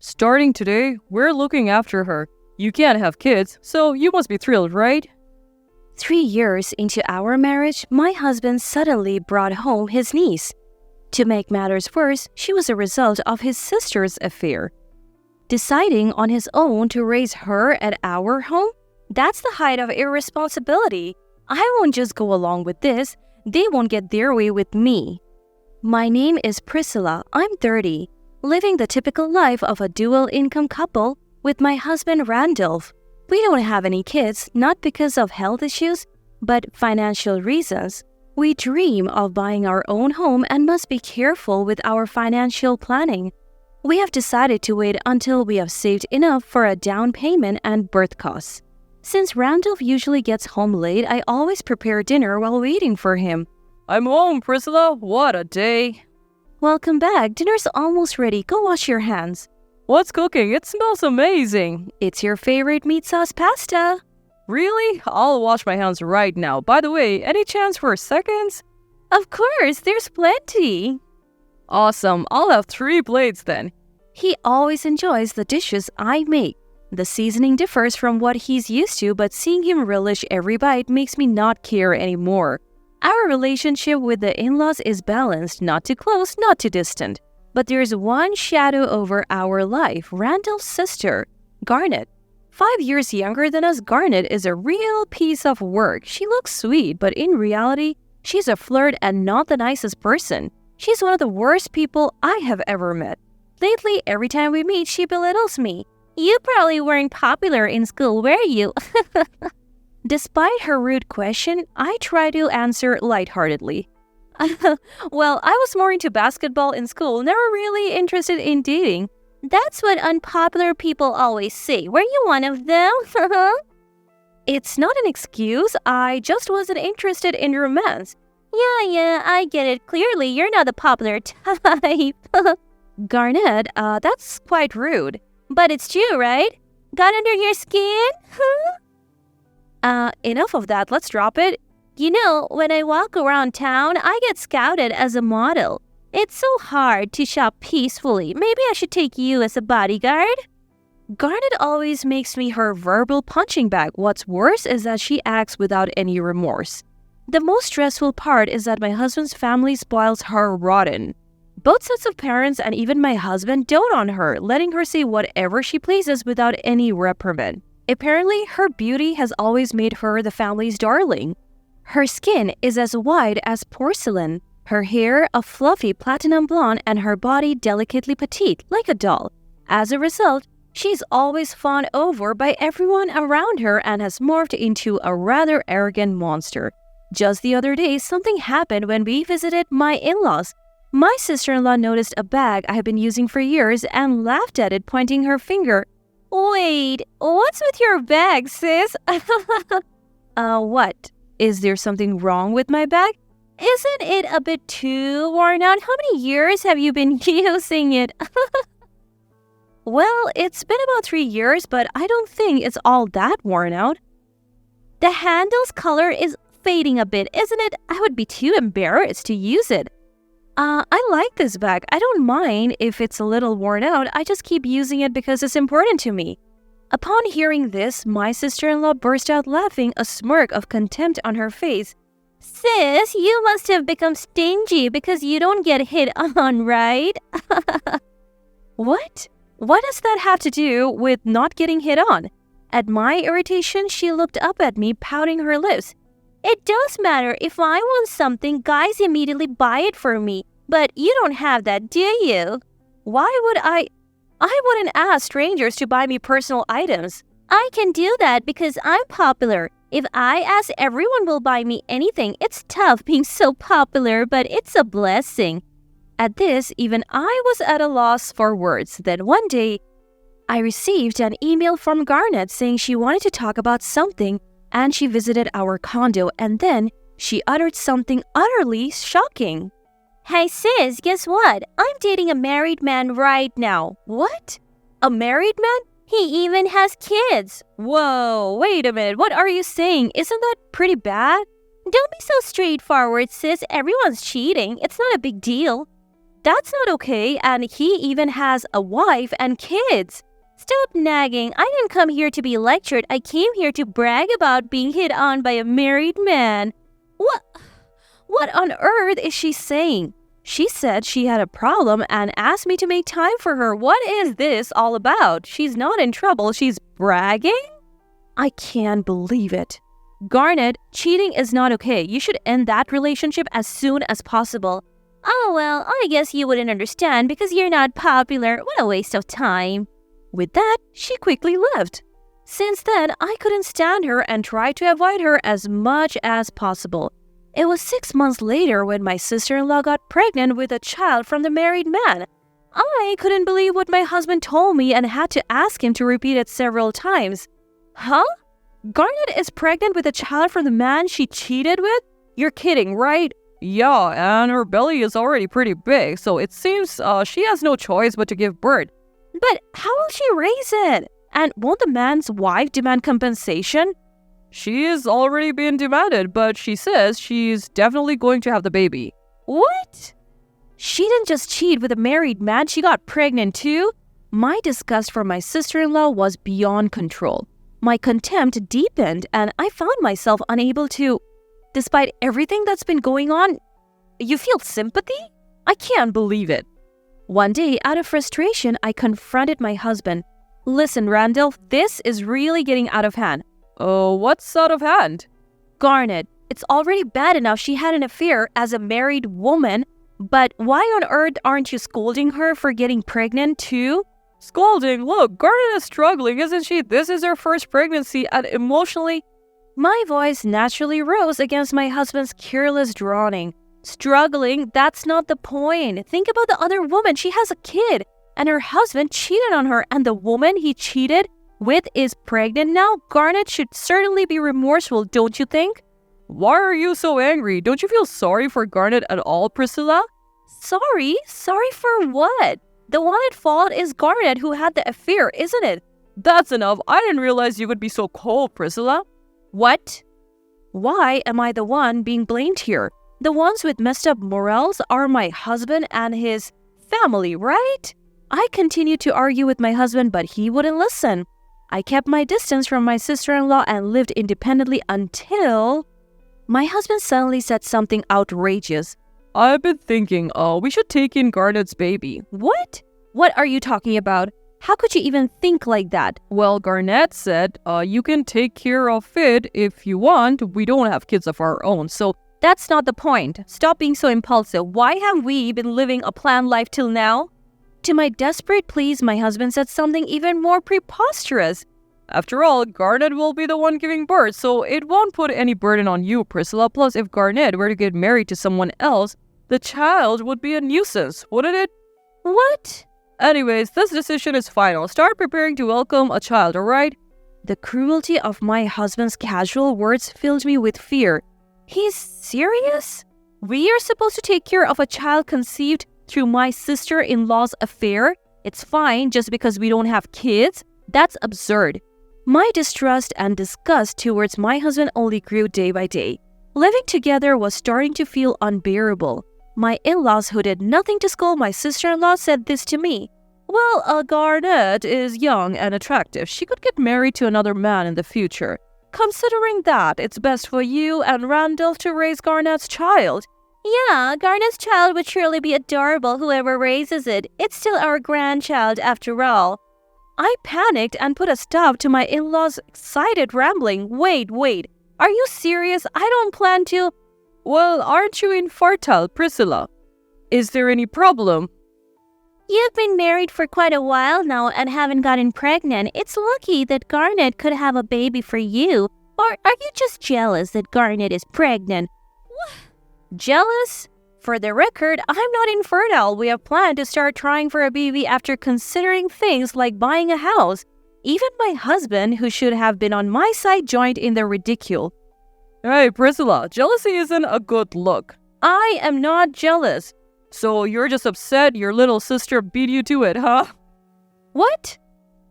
Starting today, we're looking after her. You can't have kids, so you must be thrilled, right? 3 years into our marriage, my husband suddenly brought home his niece. To make matters worse, she was a result of his sister's affair. Deciding on his own to raise her at our home? That's the height of irresponsibility. I won't just go along with this. They won't get their way with me. My name is Priscilla. I'm 30, living the typical life of a dual-income couple with my husband Randolph. We don't have any kids, not because of health issues, but financial reasons. We dream of buying our own home and must be careful with our financial planning. We have decided to wait until we have saved enough for a down payment and birth costs. Since Randolph usually gets home late, I always prepare dinner while waiting for him. I'm home, Priscilla. What a day. Welcome back. Dinner's almost ready. Go wash your hands. What's cooking? It smells amazing. It's your favorite meat sauce pasta. Really? I'll wash my hands right now. By the way, any chance for seconds? Of course, there's plenty. Awesome. I'll have 3 plates then. He always enjoys the dishes I make. The seasoning differs from what he's used to, but seeing him relish every bite makes me not care anymore. Our relationship with the in-laws is balanced, not too close, not too distant. But there's one shadow over our life, Randall's sister, Garnet. 5 years younger than us, Garnet is a real piece of work. She looks sweet, but in reality, she's a flirt and not the nicest person. She's one of the worst people I have ever met. Lately, every time we meet, she belittles me. You probably weren't popular in school, were you? Despite her rude question, I try to answer lightheartedly. Well, I was more into basketball in school, never really interested in dating. That's what unpopular people always say. Were you one of them? It's not an excuse. I just wasn't interested in romance. Yeah, I get it. Clearly, you're not the popular type. Garnet, that's quite rude. But it's true, right? Got under your skin? Enough of that. Let's drop it. You know, when I walk around town, I get scouted as a model. It's so hard to shop peacefully. Maybe I should take you as a bodyguard? Garnet always makes me her verbal punching bag. What's worse is that she acts without any remorse. The most stressful part is that my husband's family spoils her rotten. Both sets of parents and even my husband dote on her, letting her say whatever she pleases without any reprimand. Apparently, her beauty has always made her the family's darling. Her skin is as white as porcelain, her hair a fluffy platinum blonde, and her body delicately petite, like a doll. As a result, she's always fawned over by everyone around her and has morphed into a rather arrogant monster. Just the other day, something happened when we visited my in-laws. My sister-in-law noticed a bag I have been using for years and laughed at it, pointing her finger. Wait, what's with your bag, sis? What? Is there something wrong with my bag? Isn't it a bit too worn out? How many years have you been using it? Well, it's been about 3 years, but I don't think it's all that worn out. The handle's color is fading a bit, isn't it? I would be too embarrassed to use it. I like this bag. I don't mind if it's a little worn out. I just keep using it because it's important to me. Upon hearing this, my sister-in-law burst out laughing, a smirk of contempt on her face. Sis, you must have become stingy because you don't get hit on, right? What? What does that have to do with not getting hit on? At my irritation, she looked up at me, pouting her lips. It does matter. If I want something, guys immediately buy it for me. But you don't have that, do you? Why would I wouldn't ask strangers to buy me personal items. I can do that because I'm popular. If I ask, everyone will buy me anything. It's tough being so popular, but it's a blessing. At this, even I was at a loss for words. Then one day, I received an email from Garnet saying she wanted to talk about something, and she visited our condo, and then she uttered something utterly shocking. Hey sis, guess what? I'm dating a married man right now. What? A married man? He even has kids. Whoa, wait a minute. What are you saying? Isn't that pretty bad? Don't be so straightforward, sis. Everyone's cheating. It's not a big deal. That's not okay, and he even has a wife and kids. Stop nagging. I didn't come here to be lectured. I came here to brag about being hit on by a married man. What on earth is she saying? She said she had a problem and asked me to make time for her. What is this all about? She's not in trouble. She's bragging? I can't believe it. Garnet, cheating is not okay. You should end that relationship as soon as possible. Oh, well, I guess you wouldn't understand because you're not popular. What a waste of time. With that, she quickly left. Since then, I couldn't stand her and tried to avoid her as much as possible. It was 6 months later when my sister-in-law got pregnant with a child from the married man. I couldn't believe what my husband told me and had to ask him to repeat it several times. Huh? Garnet is pregnant with a child from the man she cheated with? You're kidding, right? Yeah, and her belly is already pretty big, so it seems she has no choice but to give birth. But how will she raise it? And won't the man's wife demand compensation? She's already been demanded, but she says she's definitely going to have the baby. What? She didn't just cheat with a married man, she got pregnant too? My disgust for my sister-in-law was beyond control. My contempt deepened and I found myself unable to... Despite everything that's been going on, you feel sympathy? I can't believe it. One day, out of frustration, I confronted my husband. Listen, Randall, this is really getting out of hand. What's out of hand? Garnet, it's already bad enough she had an affair as a married woman, but why on earth aren't you scolding her for getting pregnant too? Scolding? Look, Garnet is struggling, isn't she? This is her first pregnancy and emotionally... My voice naturally rose against my husband's careless droning. Struggling? That's not the point. Think about the other woman. She has a kid, and her husband cheated on her, and the woman he cheated with is pregnant now. Garnet should certainly be remorseful, don't you think? Why are you so angry? Don't you feel sorry for Garnet at all, Priscilla? Sorry? Sorry for what? The one at fault is Garnet who had the affair, isn't it? That's enough. I didn't realize you would be so cold, Priscilla. What? Why am I the one being blamed here? The ones with messed up morals are my husband and his family, right? I continued to argue with my husband, but he wouldn't listen. I kept my distance from my sister-in-law and lived independently until... My husband suddenly said something outrageous. I've been thinking, we should take in Garnet's baby. What? What are you talking about? How could you even think like that? Well, Garnet said, you can take care of it if you want. We don't have kids of our own, so... That's not the point. Stop being so impulsive. Why have we been living a planned life till now? To my desperate pleas, my husband said something even more preposterous. After all, Garnet will be the one giving birth, so it won't put any burden on you, Priscilla. Plus, if Garnet were to get married to someone else, the child would be a nuisance, wouldn't it? What? Anyways, this decision is final. Start preparing to welcome a child, alright? The cruelty of my husband's casual words filled me with fear. He's serious? We are supposed to take care of a child conceived through my sister-in-law's affair? It's fine just because we don't have kids? That's absurd. My distrust and disgust towards my husband only grew day by day. Living together was starting to feel unbearable. My in-laws, who did nothing to scold my sister-in-law, said this to me. Well, Garnet is young and attractive. She could get married to another man in the future. Considering that, it's best for you and Randolph to raise Garnet's child. Yeah, Garnet's child would surely be adorable, whoever raises it. It's still our grandchild after all. I panicked and put a stop to my in-laws' excited rambling. Wait. Are you serious? I don't plan to... Well, aren't you infertile, Priscilla? Is there any problem? You've been married for quite a while now and haven't gotten pregnant. It's lucky that Garnet could have a baby for you. Or are you just jealous that Garnet is pregnant? Jealous? For the record, I'm not infertile. We have planned to start trying for a baby after considering things like buying a house. Even my husband, who should have been on my side, joined in the ridicule. Hey, Priscilla, jealousy isn't a good look. I am not jealous. So you're just upset your little sister beat you to it, huh? What?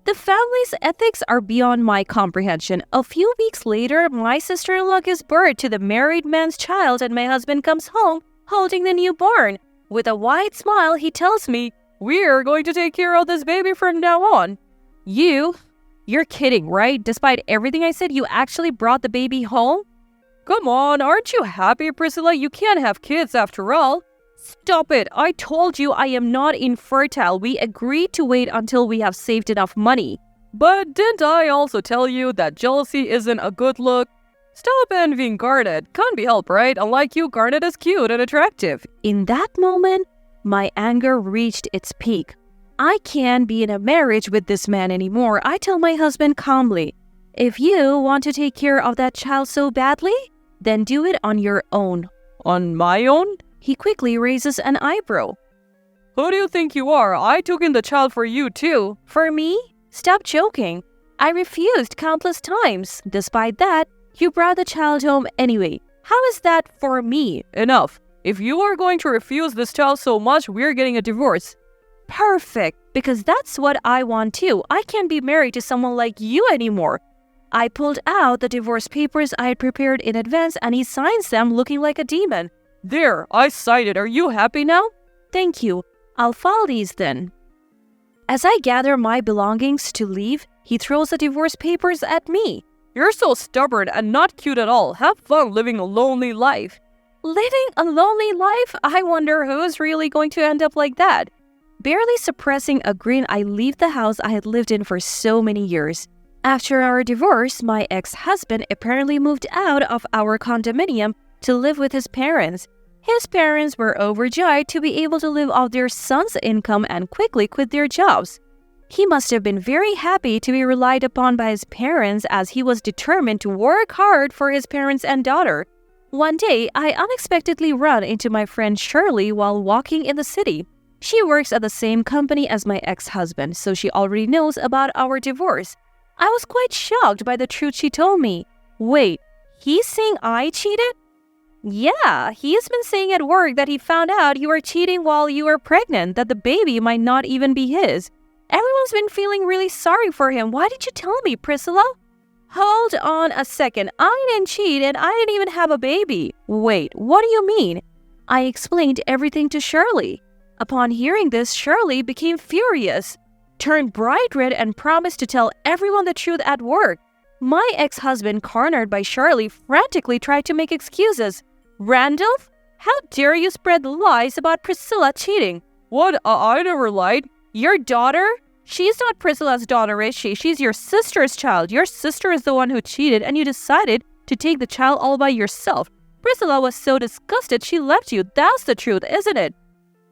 The family's ethics are beyond my comprehension. A few weeks later, my sister-in-law gives birth to the married man's child and my husband comes home holding the newborn. With a wide smile, he tells me, "We're going to take care of this baby from now on." You're kidding, right? Despite everything I said, you actually brought the baby home? Come on, aren't you happy, Priscilla? You can't have kids after all. Stop it. I told you I am not infertile. We agreed to wait until we have saved enough money. But didn't I also tell you that jealousy isn't a good look? Stop envying Garnet. Can't be helped, right? Unlike you, Garnet is cute and attractive. In that moment, my anger reached its peak. I can't be in a marriage with this man anymore. I tell my husband calmly, if you want to take care of that child so badly, then do it on your own. On my own? He quickly raises an eyebrow. Who do you think you are? I took in the child for you too. For me? Stop joking. I refused countless times. Despite that, you brought the child home anyway. How is that for me? Enough. If you are going to refuse this child so much, we're getting a divorce. Perfect, because that's what I want too. I can't be married to someone like you anymore. I pulled out the divorce papers I had prepared in advance and he signs them looking like a demon. There, I signed it. Are you happy now? Thank you. I'll file these then. As I gather my belongings to leave, he throws the divorce papers at me. You're so stubborn and not cute at all. Have fun living a lonely life. Living a lonely life? I wonder who's really going to end up like that. Barely suppressing a grin, I leave the house I had lived in for so many years. After our divorce, my ex-husband apparently moved out of our condominium to live with his parents. His parents were overjoyed to be able to live off their son's income and quickly quit their jobs. He must have been very happy to be relied upon by his parents as he was determined to work hard for his parents and daughter. One day, I unexpectedly run into my friend Shirley while walking in the city. She works at the same company as my ex-husband, so she already knows about our divorce. I was quite shocked by the truth she told me. Wait, he's saying I cheated? Yeah, he's been saying at work that he found out you were cheating while you were pregnant, that the baby might not even be his. Everyone's been feeling really sorry for him. Why did you tell me, Priscilla? Hold on a second. I didn't cheat and I didn't even have a baby. Wait, what do you mean? I explained everything to Shirley. Upon hearing this, Shirley became furious, turned bright red and promised to tell everyone the truth at work. My ex-husband, cornered by Shirley, frantically tried to make excuses. Randolph, how dare you spread lies about Priscilla cheating? What? I never lied. Your daughter? She's not Priscilla's daughter, is she? She's your sister's child. Your sister is the one who cheated and you decided to take the child all by yourself. Priscilla was so disgusted she left you. That's the truth, isn't it?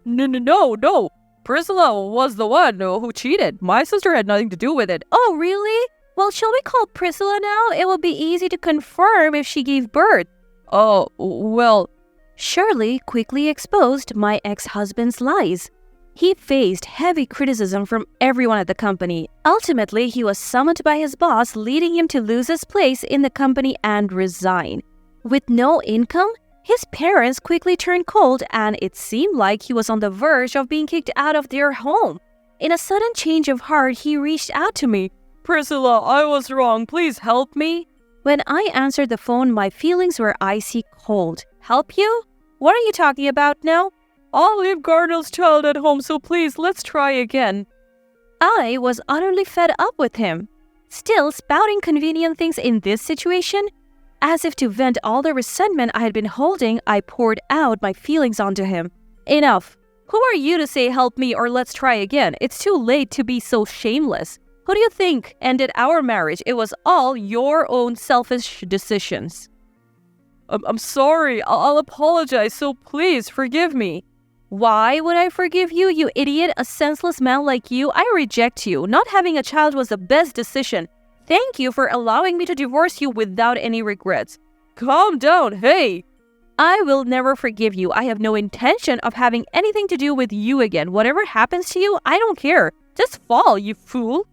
No. Priscilla was the one who cheated. My sister had nothing to do with it. Oh, really? Well, shall we call Priscilla now? It will be easy to confirm if she gave birth. Oh, well. Shirley quickly exposed my ex-husband's lies. He faced heavy criticism from everyone at the company. Ultimately, he was summoned by his boss, leading him to lose his place in the company and resign. With no income, his parents quickly turned cold and it seemed like he was on the verge of being kicked out of their home. In a sudden change of heart, he reached out to me. Priscilla, I was wrong. Please help me. When I answered the phone, my feelings were icy cold. Help you? What are you talking about now? I'll leave Garnell's child at home, so please, let's try again. I was utterly fed up with him. Still spouting convenient things in this situation? As if to vent all the resentment I had been holding, I poured out my feelings onto him. Enough. Who are you to say help me or let's try again? It's too late to be so shameless. Who do you think ended our marriage? It was all your own selfish decisions. I'm sorry. I'll apologize, so please forgive me. Why would I forgive you, you idiot? A senseless man like you? I reject you. Not having a child was the best decision. Thank you for allowing me to divorce you without any regrets. Calm down, hey! I will never forgive you. I have no intention of having anything to do with you again. Whatever happens to you, I don't care. Just fall, you fool.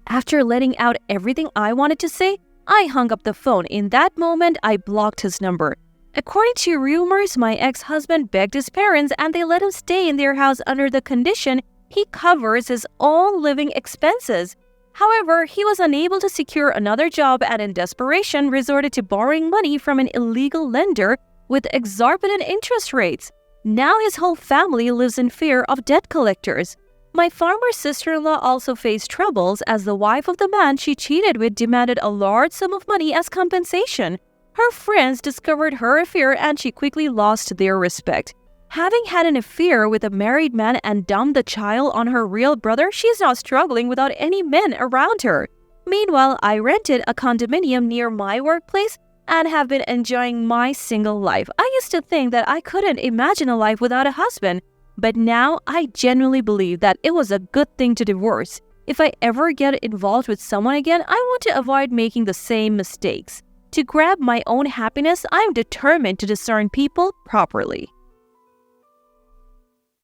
After letting out everything I wanted to say, I hung up the phone. In that moment, I blocked his number. According to rumors, my ex-husband begged his parents and they let him stay in their house under the condition he covers his own living expenses. However, he was unable to secure another job and in desperation resorted to borrowing money from an illegal lender with exorbitant interest rates. Now his whole family lives in fear of debt collectors. My former sister-in-law also faced troubles as the wife of the man she cheated with demanded a large sum of money as compensation. Her friends discovered her affair and she quickly lost their respect. Having had an affair with a married man and dumped the child on her real brother, she's now struggling without any men around her. Meanwhile, I rented a condominium near my workplace and have been enjoying my single life. I used to think that I couldn't imagine a life without a husband, but now I genuinely believe that it was a good thing to divorce. If I ever get involved with someone again, I want to avoid making the same mistakes. To grab my own happiness, I am determined to discern people properly.